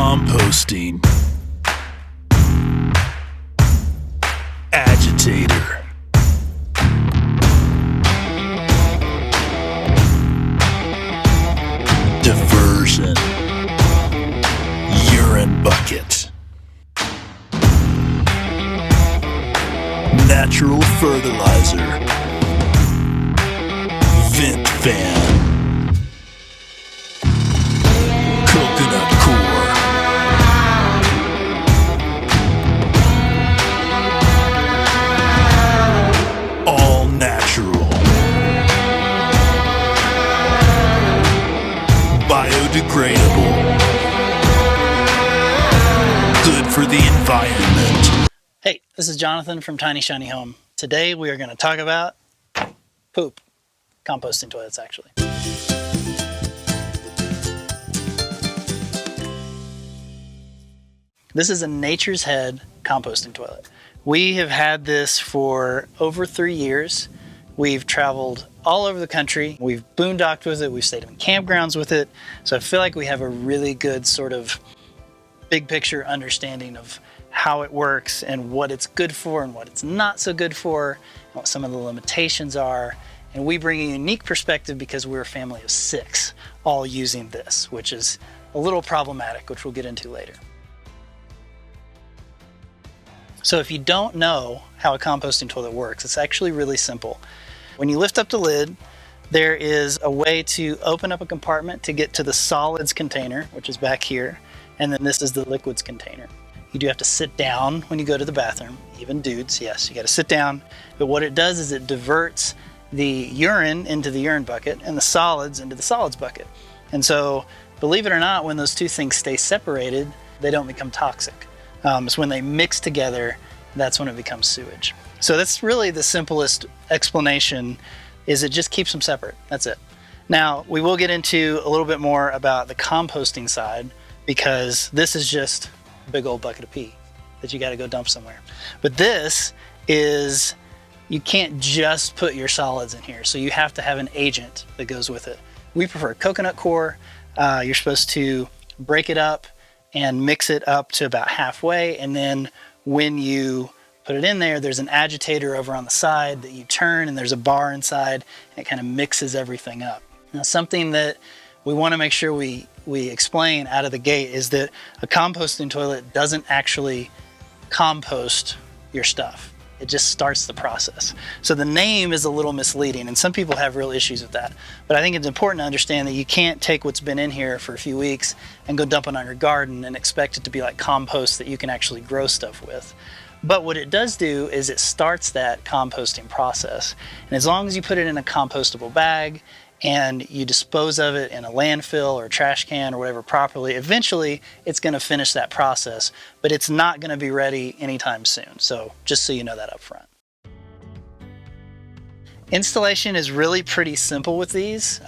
Composting. Agitator. Diversion. Urine bucket. Natural fertilizer. Vent fan. Coconut core. All natural. Biodegradable. Good for the environment. Hey, this is Jonathan from Tiny Shiny Home. Today we are going to talk about poop. Composting toilets, actually. This is a Nature's Head composting toilet. We have had this for over 3 years. We've traveled all over the country. We've boondocked with it. We've stayed in campgrounds with it. So I feel like we have a really good sort of big picture understanding of how it works and what it's good for and what it's not so good for, and what some of the limitations are. And we bring a unique perspective because we're a family of 6 all using this, which is a little problematic, which we'll get into later. So if you don't know how a composting toilet works, it's actually really simple. When you lift up the lid, there is a way to open up a compartment to get to the solids container, which is back here, and then this is the liquids container. You do have to sit down when you go to the bathroom, even dudes, yes, you gotta sit down. But what it does is it diverts the urine into the urine bucket and the solids into the solids bucket. And so, believe it or not, when those two things stay separated, they don't become toxic. It's when they mix together, that's when it becomes sewage. So that's really the simplest explanation, is it just keeps them separate, that's it. Now, we will get into a little bit more about the composting side, because this is just a big old bucket of pee that you gotta go dump somewhere. But this is, you can't just put your solids in here, so you have to have an agent that goes with it. We prefer coconut core. You're supposed to break it up and mix it up to about halfway, and then when you put it in there, there's an agitator over on the side that you turn, and there's a bar inside, and it kind of mixes everything up. Now, something that we want to make sure we explain out of the gate is that a composting toilet doesn't actually compost your stuff. It just starts the process. So the name is a little misleading, and some people have real issues with that. But I think it's important to understand that you can't take what's been in here for a few weeks and go dump it on your garden and expect it to be like compost that you can actually grow stuff with. But what it does do is it starts that composting process. And as long as you put it in a compostable bag and you dispose of it in a landfill or a trash can or whatever properly, eventually it's going to finish that process, but it's not going to be ready anytime soon. So just so you know that up front. Installation is really pretty simple with these.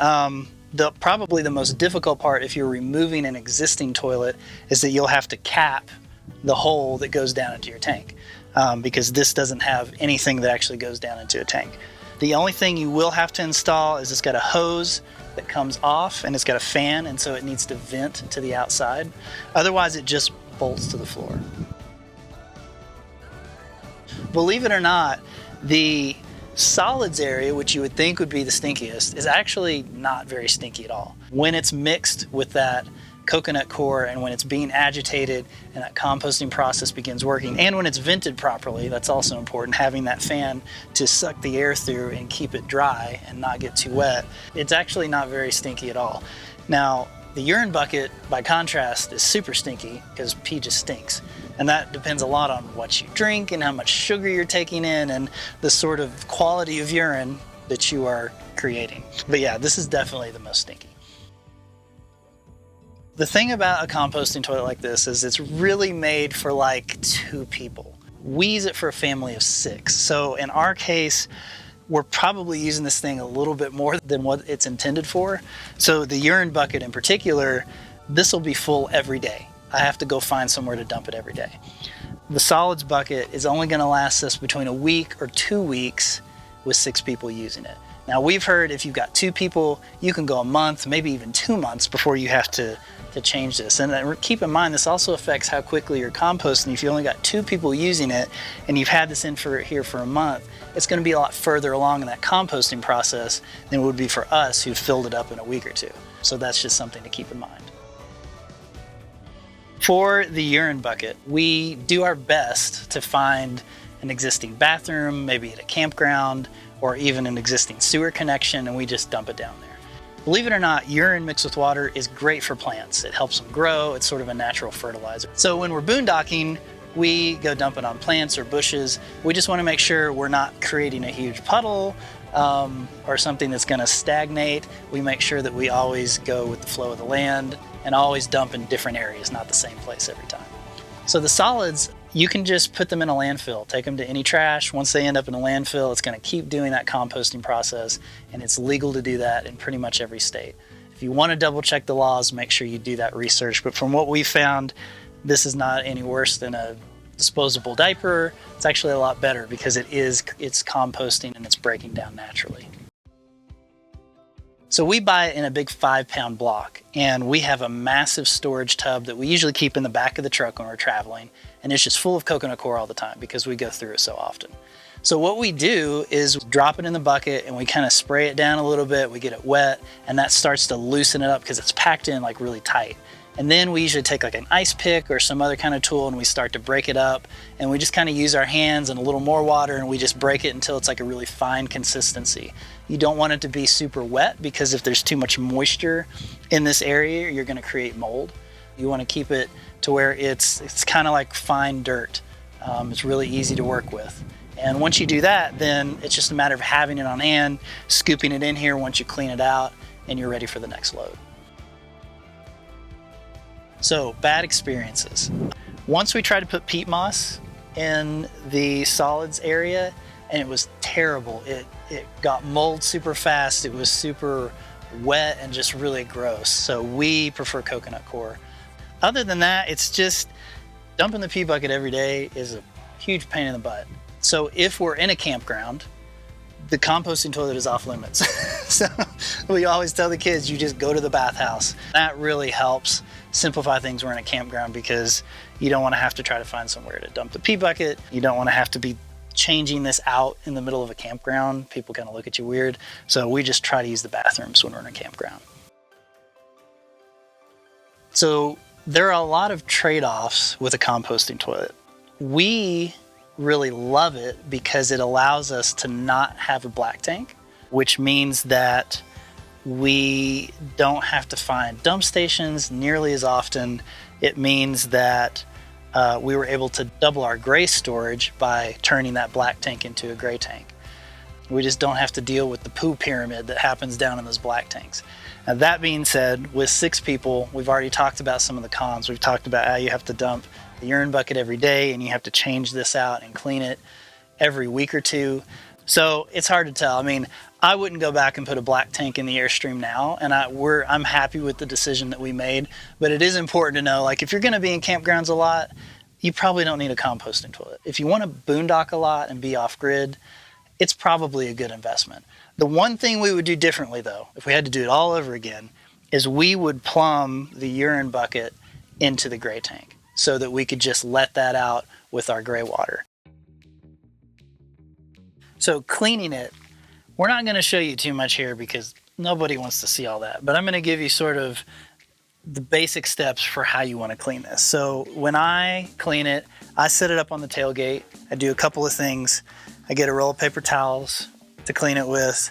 Probably the most difficult part if you're removing an existing toilet is that you'll have to cap the hole that goes down into your tank, because this doesn't have anything that actually goes down into a tank. The only thing you will have to install is it's got a hose that comes off and it's got a fan, and so it needs to vent to the outside. Otherwise, it just bolts to the floor. Believe it or not, the solids area, which you would think would be the stinkiest, is actually not very stinky at all. When it's mixed with that coconut core and when it's being agitated and that composting process begins working, and when it's vented properly, that's also important, having that fan to suck the air through and keep it dry and not get too wet, it's actually not very stinky at all. Now, the urine bucket, by contrast, is super stinky because pee just stinks. And that depends a lot on what you drink and how much sugar you're taking in and the sort of quality of urine that you are creating. But yeah, this is definitely the most stinky. The thing about a composting toilet like this is it's really made for like 2 people. We use it for a family of 6. So in our case, we're probably using this thing a little bit more than what it's intended for. So the urine bucket in particular, this will be full every day. I have to go find somewhere to dump it every day. The solids bucket is only going to last us between a week or 2 weeks with 6 people using it. Now, we've heard if you've got 2 people, you can go a month, maybe even 2 months before you have to to change this. And then keep in mind, this also affects how quickly you're composting. If you only got 2 people using it and you've had this in here for a month, it's going to be a lot further along in that composting process than it would be for us who filled it up in a week or 2. So that's just something to keep in mind. For the urine bucket, we do our best to find an existing bathroom, maybe at a campground, or even an existing sewer connection, and we just dump it down there. Believe it or not, urine mixed with water is great for plants. It helps them grow. It's sort of a natural fertilizer. So when we're boondocking, we go dump it on plants or bushes. We just want to make sure we're not creating a huge puddle or something that's going to stagnate. We make sure that we always go with the flow of the land and always dump in different areas, not the same place every time. So the solids, you can just put them in a landfill, take them to any trash. Once they end up in a landfill, it's going to keep doing that composting process, and it's legal to do that in pretty much every state. If you want to double check the laws, make sure you do that research. But from what we found, this is not any worse than a disposable diaper. It's actually a lot better because it's composting and it's breaking down naturally. So we buy it in a big 5-pound block, and we have a massive storage tub that we usually keep in the back of the truck when we're traveling, and it's just full of coconut coir all the time because we go through it so often. So what we do is drop it in the bucket and we kind of spray it down a little bit, we get it wet, and that starts to loosen it up because it's packed in like really tight. And then we usually take like an ice pick or some other kind of tool and we start to break it up, and we just kind of use our hands and a little more water and we just break it until it's like a really fine consistency. You don't want it to be super wet because if there's too much moisture in this area, you're going to create mold. You want to keep it to where it's kind of like fine dirt. It's really easy to work with. And once you do that, then it's just a matter of having it on hand, scooping it in here once you clean it out, and you're ready for the next load. So, bad experiences. Once we tried to put peat moss in the solids area, and it was terrible. It got mold super fast. It was super wet and just really gross. So we prefer coconut coir. Other than that, it's just dumping the pee bucket every day is a huge pain in the butt. So if we're in a campground, the composting toilet is off limits. So we always tell the kids, you just go to the bathhouse. That really helps simplify things when we're in a campground because you don't want to have to try to find somewhere to dump the pee bucket. You don't want to have to be changing this out in the middle of a campground. People kind of look at you weird. So we just try to use the bathrooms when we're in a campground. So there are a lot of trade-offs with a composting toilet. We really love it because it allows us to not have a black tank, which means that we don't have to find dump stations nearly as often. It means that we were able to double our gray storage by turning that black tank into a gray tank. We just don't have to deal with the poo pyramid that happens down in those black tanks. Now, that being said, with 6 people, we've already talked about some of the cons. We've talked about how you have to dump the urine bucket every day and you have to change this out and clean it every week or 2. So it's hard to tell. I mean, I wouldn't go back and put a black tank in the Airstream now, and I'm happy with the decision that we made. But it is important to know, like, if you're going to be in campgrounds a lot, you probably don't need a composting toilet. If you want to boondock a lot and be off-grid, it's probably a good investment. The one thing we would do differently, though, if we had to do it all over again, is we would plumb the urine bucket into the gray tank so that we could just let that out with our gray water. So cleaning it, we're not going to show you too much here because nobody wants to see all that, but I'm going to give you sort of the basic steps for how you want to clean this. So when I clean it, I set it up on the tailgate. I do a couple of things. I get a roll of paper towels to clean it with.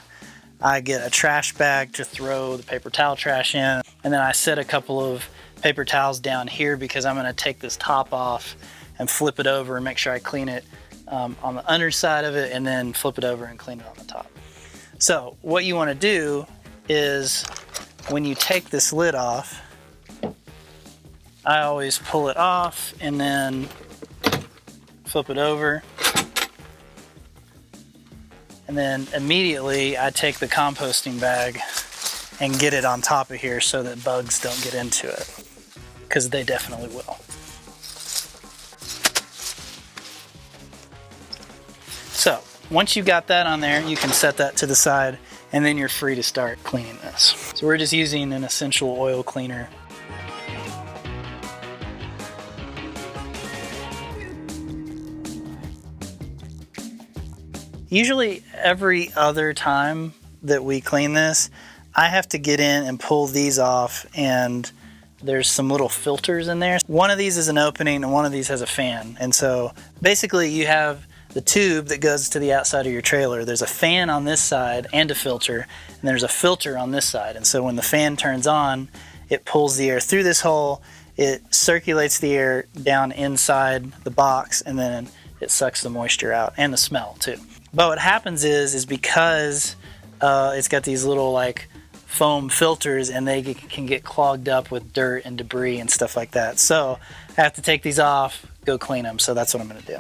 I get a trash bag to throw the paper towel trash in. And then I set a couple of paper towels down here because I'm going to take this top off and flip it over and make sure I clean it on the underside of it and then flip it over and clean it on the top. So what you want to do is when you take this lid off, I always pull it off and then flip it over. And then immediately I take the composting bag and get it on top of here so that bugs don't get into it, because they definitely will. So once you got that on there, you can set that to the side and then you're free to start cleaning this. So we're just using an essential oil cleaner. Usually every other time that we clean this, I have to get in and pull these off, and there's some little filters in there. One of these is an opening and one of these has a fan. And so basically you have the tube that goes to the outside of your trailer. There's a fan on this side and a filter, and there's a filter on this side. And so when the fan turns on, it pulls the air through this hole, it circulates the air down inside the box, and then it sucks the moisture out and the smell too. But what happens is because it's got these little like foam filters, and they can get clogged up with dirt and debris and stuff like that. So I have to take these off, go clean them. So that's what I'm gonna do.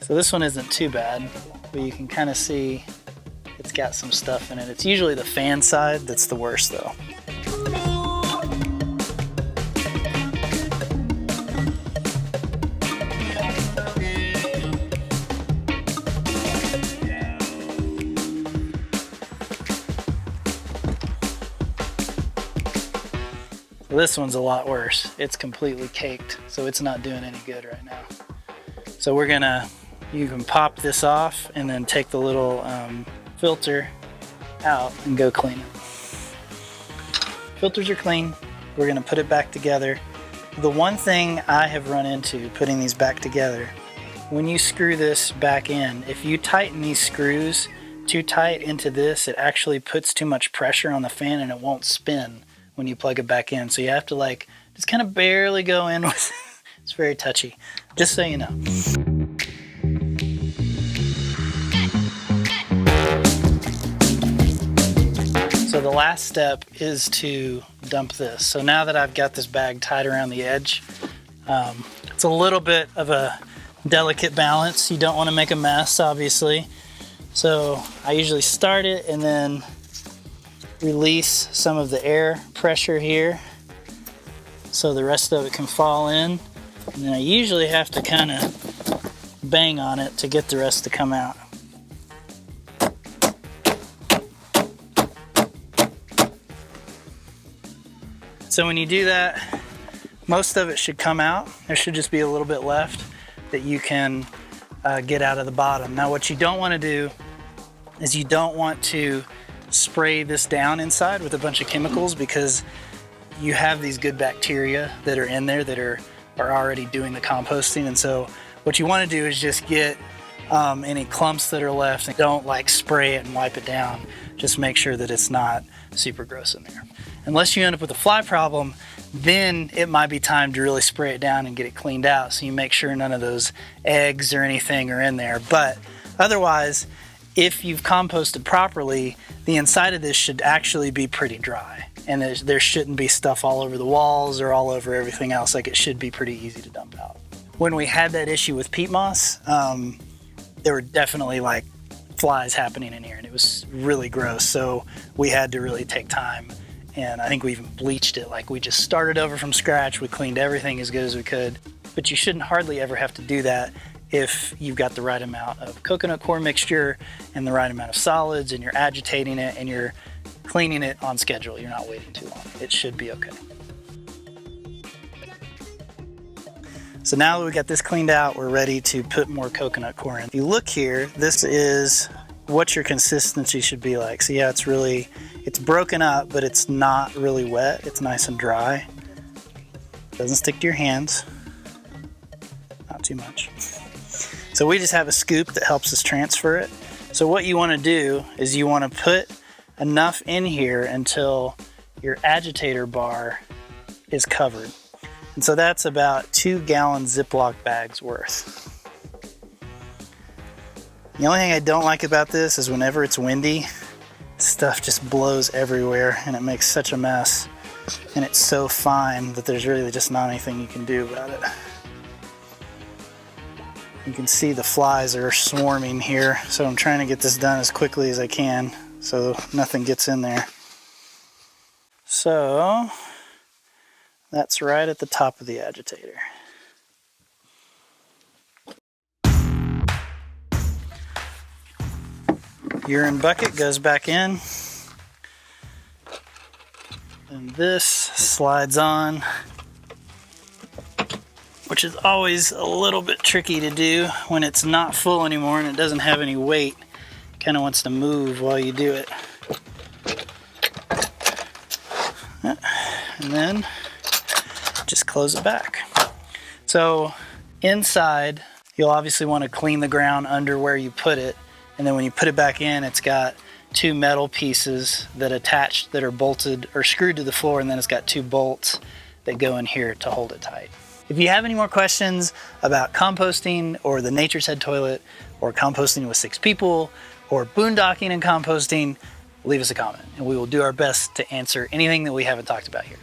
So this one isn't too bad, but you can kind of see it's got some stuff in it. It's usually the fan side that's the worst though. This one's a lot worse. It's completely caked, so it's not doing any good right now. So you can pop this off and then take the little filter out and go clean it. Filters are clean. We're gonna put it back together. The one thing I have run into putting these back together, when you screw this back in, if you tighten these screws too tight into this, it actually puts too much pressure on the fan and it won't spin when you plug it back in. So you have to like just kind of barely go in with it. It's very touchy, just so you know. So the last step is to dump this. So now that I've got this bag tied around the edge, it's a little bit of a delicate balance. You don't want to make a mess, obviously. So I usually start it and then release some of the air pressure here so the rest of it can fall in. And then I usually have to kind of bang on it to get the rest to come out. So when you do that, most of it should come out. There should just be a little bit left that you can get out of the bottom. Now what you don't want to do is you don't want to spray this down inside with a bunch of chemicals, because you have these good bacteria that are in there that are already doing the composting. And so what you want to do is just get any clumps that are left, and don't like spray it and wipe it down. Just make sure that it's not super gross in there. Unless you end up with a fly problem, then it might be time to really spray it down and get it cleaned out, so you make sure none of those eggs or anything are in there. But otherwise, if you've composted properly, the inside of this should actually be pretty dry, and there shouldn't be stuff all over the walls or all over everything else. Like, it should be pretty easy to dump out. When we had that issue with peat moss, there were definitely like flies happening in here, and it was really gross. So we had to really take time, and I think we even bleached it. Like, we just started over from scratch. We cleaned everything as good as we could. But you shouldn't hardly ever have to do that if you've got the right amount of coconut coir mixture and the right amount of solids, and you're agitating it and you're cleaning it on schedule. You're not waiting too long. It should be okay. So now that we got this cleaned out, we're ready to put more coconut coir in. If you look here, this is what your consistency should be like. So yeah, it's broken up, but it's not really wet. It's nice and dry. Doesn't stick to your hands. Not too much. So we just have a scoop that helps us transfer it. So what you want to do is you want to put enough in here until your agitator bar is covered. And so that's about 2-gallon Ziploc bags worth. The only thing I don't like about this is whenever it's windy, stuff just blows everywhere and it makes such a mess. And it's so fine that there's really just not anything you can do about it. You can see the flies are swarming here, so I'm trying to get this done as quickly as I can so nothing gets in there. So that's right at the top of the agitator. Urine bucket goes back in. And this slides on, which is always a little bit tricky to do when it's not full anymore and it doesn't have any weight. It kind of wants to move while you do it. And then just close it back. So inside, you'll obviously want to clean the ground under where you put it. And then when you put it back in, it's got two metal pieces that are bolted or screwed to the floor, and then it's got two bolts that go in here to hold it tight. If you have any more questions about composting or the Nature's Head toilet or composting with 6 people or boondocking and composting, leave us a comment and we will do our best to answer anything that we haven't talked about here.